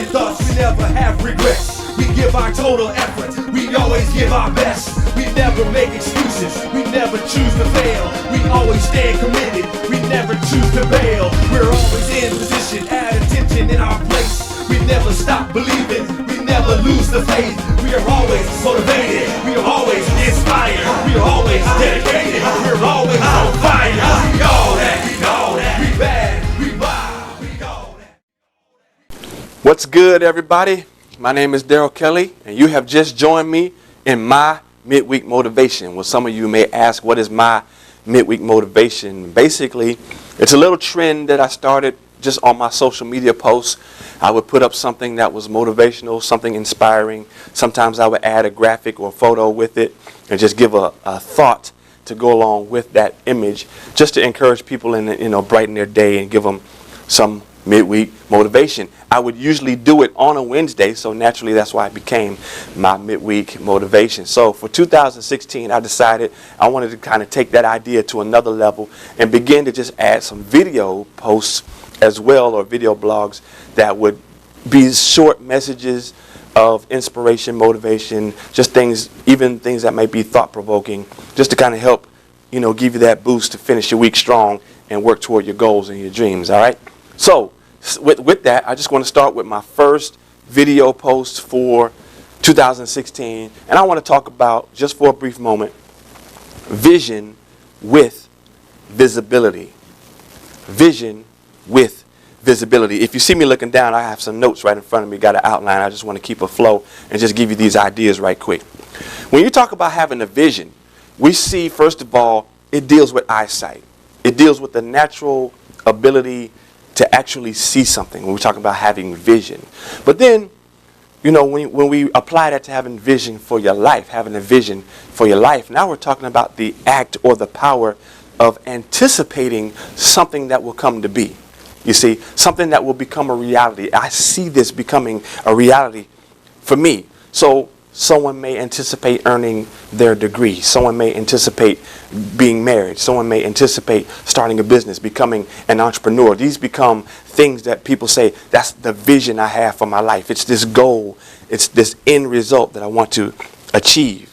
second thoughts, we never have regrets. We give our total effort, we always give our best. We never make excuses, we never choose to fail. We always stand committed, we never choose to bail. We're always in position, at attention in our place. We never stop believing, we never lose the faith. We are always motivated, we are always inspired. We are always dedicated, we're always on fire. We all that, we know that, we bad, we wild, we know that. What's good, everybody? My name is Darrell Kelly, and you have just joined me in my midweek motivation. Well, some of you may ask, what is my midweek motivation? Basically, it's a little trend that I started just on my social media posts. I would put up something that was motivational, something inspiring. Sometimes I would add a graphic or photo with it and just give a thought to go along with that image, just to encourage people and brighten their day and give them some midweek motivation. I would usually do it on a Wednesday, so naturally that's why it became my midweek motivation. So for 2016, I decided I wanted to kind of take that idea to another level and begin to just add some video posts as well, or video blogs that would be short messages of inspiration, motivation, just things, even things that might be thought-provoking, just to kind of help, give you that boost to finish your week strong and work toward your goals and your dreams, all right? So with that, I just want to start with my first video post for 2016, and I want to talk about, just for a brief moment, vision with visibility. Vision with visibility. If you see me looking down, I have some notes right in front of me, got an outline. I just want to keep a flow and just give you these ideas right quick. When you talk about having a vision, we see, first of all, it deals with eyesight. It deals with the natural ability to actually see something when we're talking about having vision. But then, when we apply that to having vision for your life, having a vision for your life, now we're talking about the act or the power of anticipating something that will come to be. You see, something that will become a reality. I see this becoming a reality for me. So someone may anticipate earning their degree. Someone may anticipate being married. Someone may anticipate starting a business, becoming an entrepreneur. These become things that people say, that's the vision I have for my life. It's this goal. It's this end result that I want to achieve.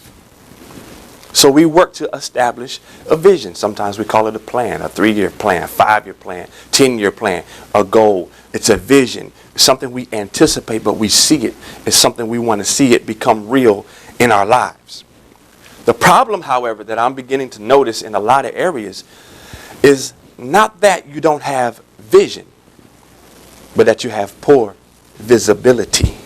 So we work to establish a vision. Sometimes we call it a plan, a 3-year plan, a 5-year plan, 10-year plan, a goal. It's a vision. It's something we anticipate, but we see it. It's something we want to see it become real in our lives. The problem, however, that I'm beginning to notice in a lot of areas is not that you don't have vision, but that you have poor visibility.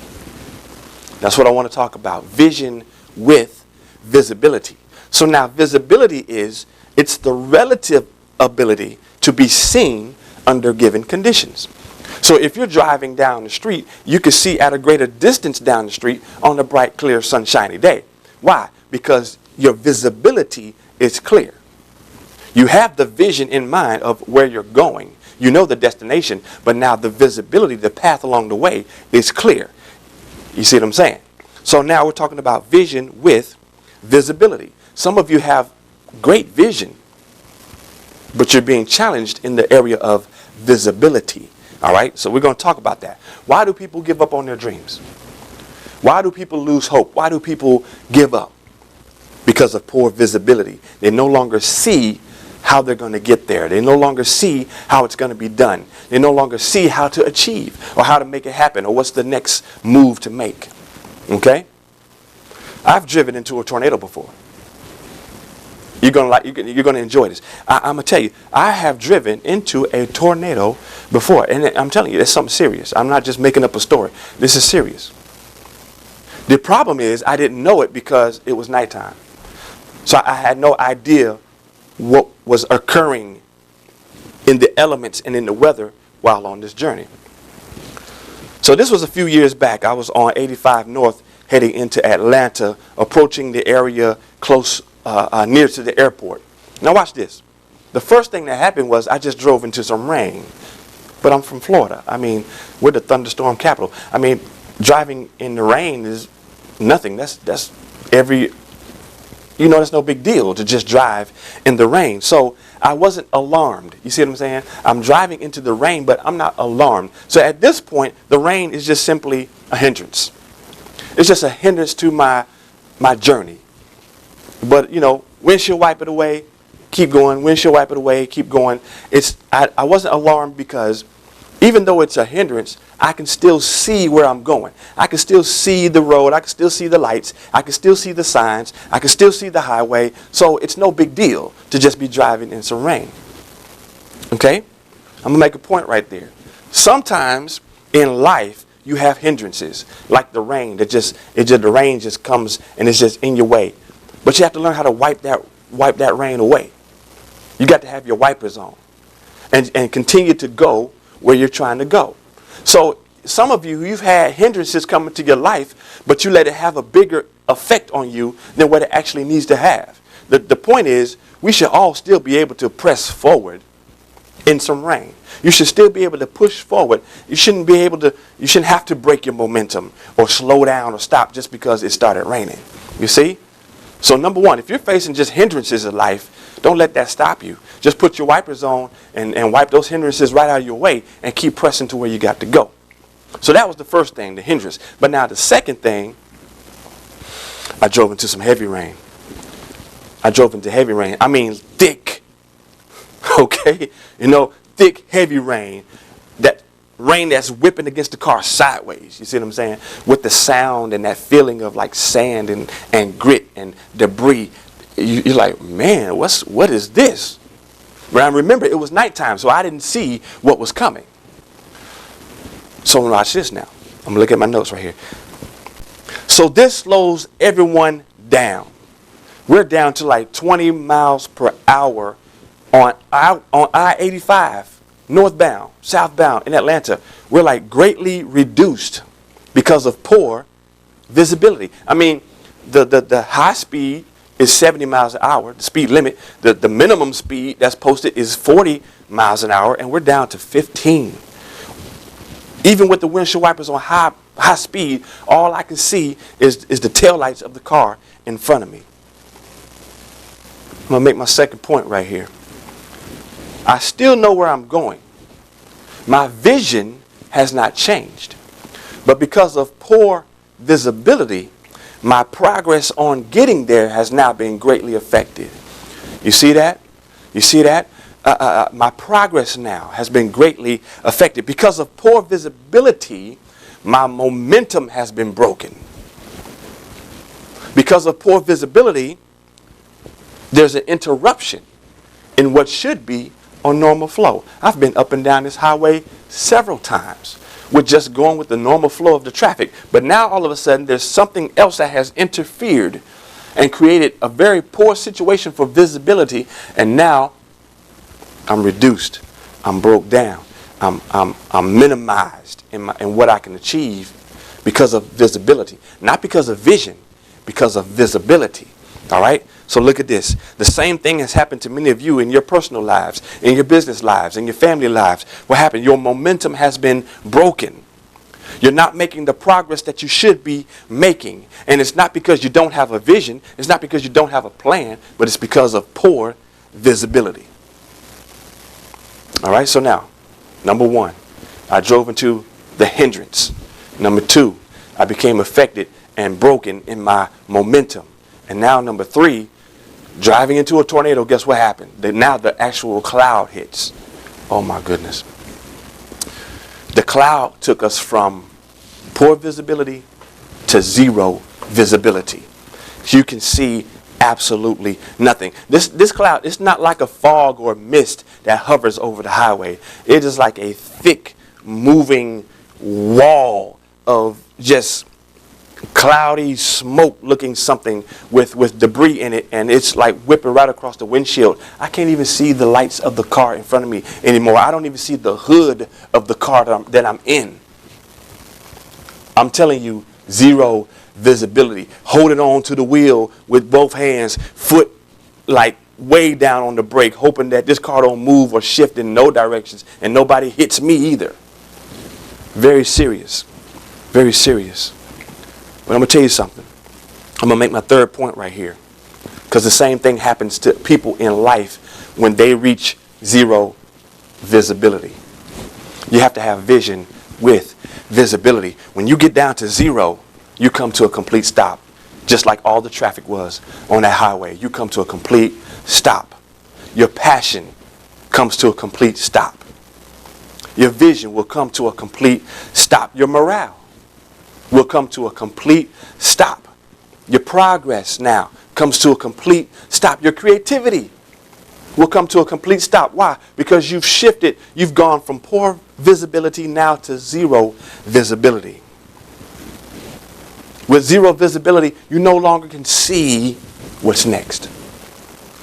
That's what I want to talk about. Vision with visibility. So now visibility it's the relative ability to be seen under given conditions. So if you're driving down the street, you can see at a greater distance down the street on a bright, clear, sunshiny day. Why? Because your visibility is clear. You have the vision in mind of where you're going. You know the destination, but now the visibility, the path along the way is clear. You see what I'm saying? So now we're talking about vision with visibility. Some of you have great vision, but you're being challenged in the area of visibility. All right? So we're going to talk about that. Why do people give up on their dreams? Why do people lose hope? Why do people give up? Because of poor visibility. They no longer see how they're going to get there. They no longer see how it's going to be done. They no longer see how to achieve or how to make it happen or what's the next move to make. Okay? I've driven into a tornado before. You're gonna enjoy this. I'm gonna tell you, I have driven into a tornado before, and I'm telling you, it's something serious. I'm not just making up a story. This is serious. The problem is, I didn't know it because it was nighttime, so I had no idea what was occurring in the elements and in the weather while on this journey. So this was a few years back. I was on 85 North heading into Atlanta, approaching the area close near to the airport. Now watch this. The first thing that happened was I just drove into some rain. But I'm from Florida. I mean, we're the thunderstorm capital. I mean, driving in the rain is nothing. That's every that's no big deal to just drive in the rain. So I wasn't alarmed. You see what I'm saying? I'm driving into the rain, but I'm not alarmed. So at this point, the rain is just simply a hindrance. It's just a hindrance to my journey. But, windshield wipe it away, keep going. Windshield wipe it away, keep going. I wasn't alarmed because even though it's a hindrance, I can still see where I'm going. I can still see the road. I can still see the lights. I can still see the signs. I can still see the highway. So it's no big deal to just be driving in some rain. Okay? I'm going to make a point right there. Sometimes in life, you have hindrances, like the rain. The rain just comes and it's just in your way. But you have to learn how to wipe that rain away. You got to have your wipers on and continue to go where you're trying to go. So some of you've had hindrances come into your life, but you let it have a bigger effect on you than what it actually needs to have. The point is, we should all still be able to press forward in some rain. You should still be able to push forward. You shouldn't have to break your momentum or slow down or stop just because it started raining. You see? So number one, if you're facing just hindrances in life, don't let that stop you. Just put your wipers on and wipe those hindrances right out of your way and keep pressing to where you got to go. So that was the first thing, the hindrance. But now the second thing, I drove into some heavy rain. I mean thick. Okay? Thick, heavy rain. That rain that's whipping against the car sideways. You see what I'm saying? With the sound and that feeling of like sand and grit and debris. You're like, man, what is this? But I remember it was nighttime, so I didn't see what was coming. So watch this now. I'm going to look at my notes right here. So this slows everyone down. We're down to like 20 miles per hour on I-85, northbound, southbound in Atlanta. We're like greatly reduced because of poor visibility. I mean, the high speed is 70 miles an hour, the speed limit. The minimum speed that's posted is 40 miles an hour, and we're down to 15. Even with the windshield wipers on high speed, all I can see is the taillights of the car in front of me. I'm going to make my second point right here. I still know where I'm going. My vision has not changed. But because of poor visibility, my progress on getting there has now been greatly affected. You see that? You see that? My progress now has been greatly affected. Because of poor visibility, my momentum has been broken. Because of poor visibility, there's an interruption in what should be on normal flow. I've been up and down this highway several times with just going with the normal flow of the traffic. But now all of a sudden there's something else that has interfered and created a very poor situation for visibility. And now I'm reduced. I'm broke down. I'm minimized in what I can achieve because of visibility. Not because of vision, because of visibility. All right? So look at this. The same thing has happened to many of you in your personal lives, in your business lives, in your family lives. What happened? Your momentum has been broken. You're not making the progress that you should be making. And it's not because you don't have a vision. It's not because you don't have a plan, but it's because of poor visibility. All right, so now, number one, I drove into the hindrance. Number two, I became affected and broken in my momentum. And now number three, driving into a tornado, guess what happened? Now the actual cloud hits. Oh my goodness. The cloud took us from poor visibility to zero visibility. You can see absolutely nothing. This cloud, it's not like a fog or mist that hovers over the highway. It is like a thick, moving wall of just cloudy smoke looking something with debris in it, and it's like whipping right across the windshield. I can't even see the lights of the car in front of me anymore. I don't even see the hood of the car that I'm in. I'm telling you, zero visibility. Holding on to the wheel with both hands, foot like way down on the brake, hoping that this car don't move or shift in no directions and nobody hits me either. Very serious. Very serious. But I'm going to tell you something. I'm going to make my third point right here. Because the same thing happens to people in life when they reach zero visibility. You have to have vision with visibility. When you get down to zero, you come to a complete stop. Just like all the traffic was on that highway, you come to a complete stop. Your passion comes to a complete stop. Your vision will come to a complete stop. Your morale will come to a complete stop. Your progress now comes to a complete stop. Your creativity will come to a complete stop. Why? Because you've shifted. You've gone from poor visibility now to zero visibility. With zero visibility, you no longer can see what's next.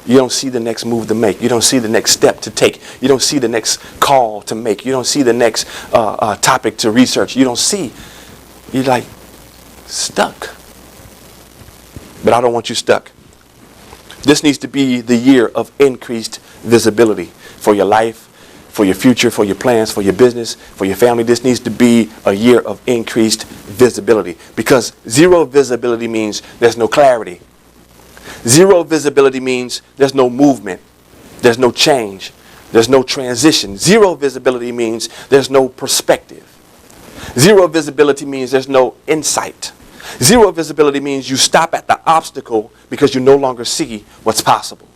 You don't see the next move to make. You don't see the next step to take. You don't see the next call to make. You don't see the next topic to research. You don't see. You're like stuck. But I don't want you stuck. This needs to be the year of increased visibility for your life, for your future, for your plans, for your business, for your family. This needs to be a year of increased visibility, because zero visibility means there's no clarity. Zero visibility means there's no movement, there's no change, there's no transition. Zero visibility means there's no perspective. Zero visibility means there's no insight. Zero visibility means you stop at the obstacle because you no longer see what's possible.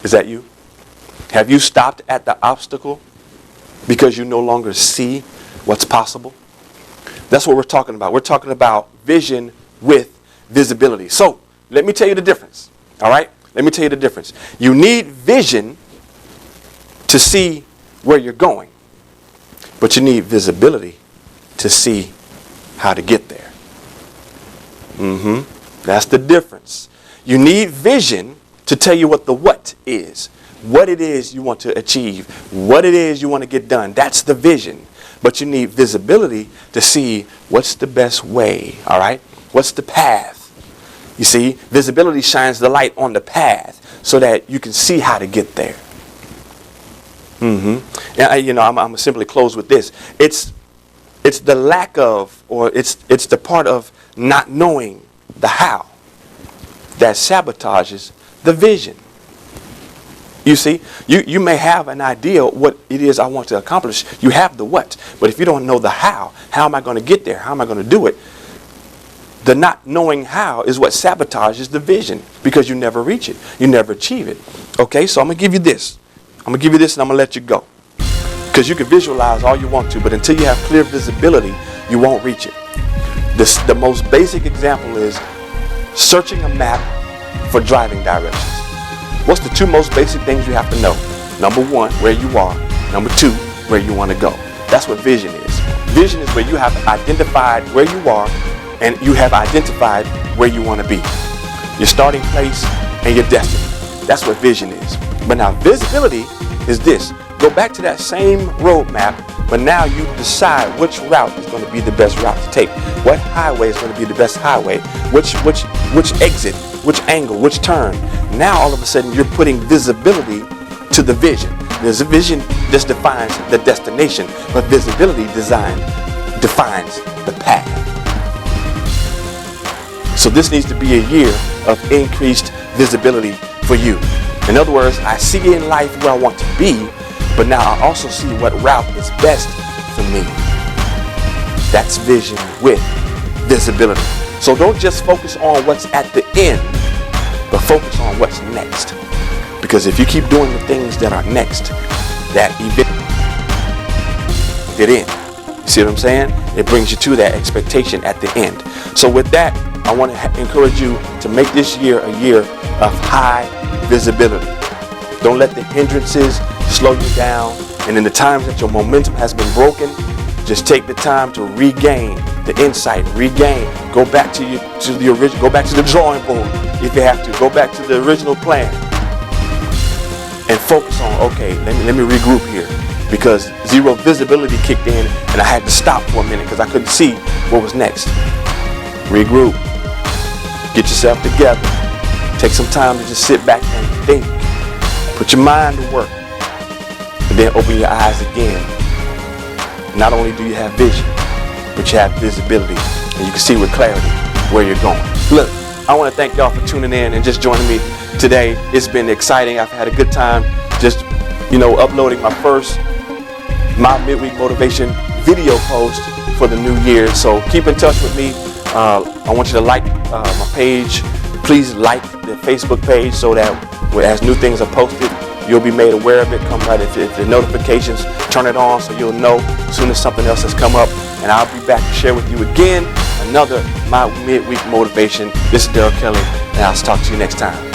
Is that you? Have you stopped at the obstacle because you no longer see what's possible? That's what we're talking about. We're talking about vision with visibility. So let me tell you the difference. All right? Let me tell you the difference. You need vision to see where you're going, but you need visibility to see how to get there. That's the difference. You need vision to tell you what the what is. What it is you want to achieve. What it is you want to get done. That's the vision. But you need visibility to see what's the best way. All right? What's the path? You see, visibility shines the light on the path so that you can see how to get there. And I'm going to simply close with this. It's the lack of, or it's the part of not knowing the how that sabotages the vision. You see, you may have an idea what it is I want to accomplish. You have the what, but if you don't know the how am I going to get there? How am I going to do it? The not knowing how is what sabotages the vision, because you never reach it. You never achieve it. Okay, so I'm going to give you this. I'm going to give you this and I'm going to let you go. Because you can visualize all you want to, but until you have clear visibility, you won't reach it. The most basic example is searching a map for driving directions. What's the two most basic things you have to know? Number one, where you are. Number two, where you want to go. That's what vision is. Vision is where you have identified where you are and you have identified where you want to be. Your starting place and your destiny. That's what vision is. But now visibility is this. Go back to that same roadmap, but now you decide which route is going to be the best route to take. What highway is going to be the best highway? Which exit? Which angle? Which turn? Now all of a sudden you're putting visibility to the vision. There's a vision just defines the destination, but visibility defines the path. So this needs to be a year of increased visibility for you. In other words, I see in life where I want to be, but now I also see what route is best for me. That's vision with visibility. So don't just focus on what's at the end, but focus on what's next. Because if you keep doing the things that are next, that event get in. You see what I'm saying? It brings you to that expectation at the end. So with that, I want to encourage you to make this year a year of high visibility. Don't let the hindrances slow you down. And in the times that your momentum has been broken, just take the time to regain the insight, go back to the original, go back to the drawing board if you have to, go back to the original plan and focus on, okay, let me regroup here, because zero visibility kicked in and I had to stop for a minute because I couldn't see what was next. Regroup, get yourself together, take some time to just sit back and think, put your mind to work, and then open your eyes again. Not only do you have vision, but you have visibility, and you can see with clarity where you're going. Look, I want to thank y'all for tuning in and just joining me today. It's been exciting. I've had a good time just, uploading my first My Midweek Motivation video post for the new year. So keep in touch with me. I want you to like my page. Please like the Facebook page so that as new things are posted, you'll be made aware of it. Come right if the notifications, turn it on so you'll know as soon as something else has come up. And I'll be back to share with you again another My Midweek Motivation. This is Darrell Kelly, and I'll talk to you next time.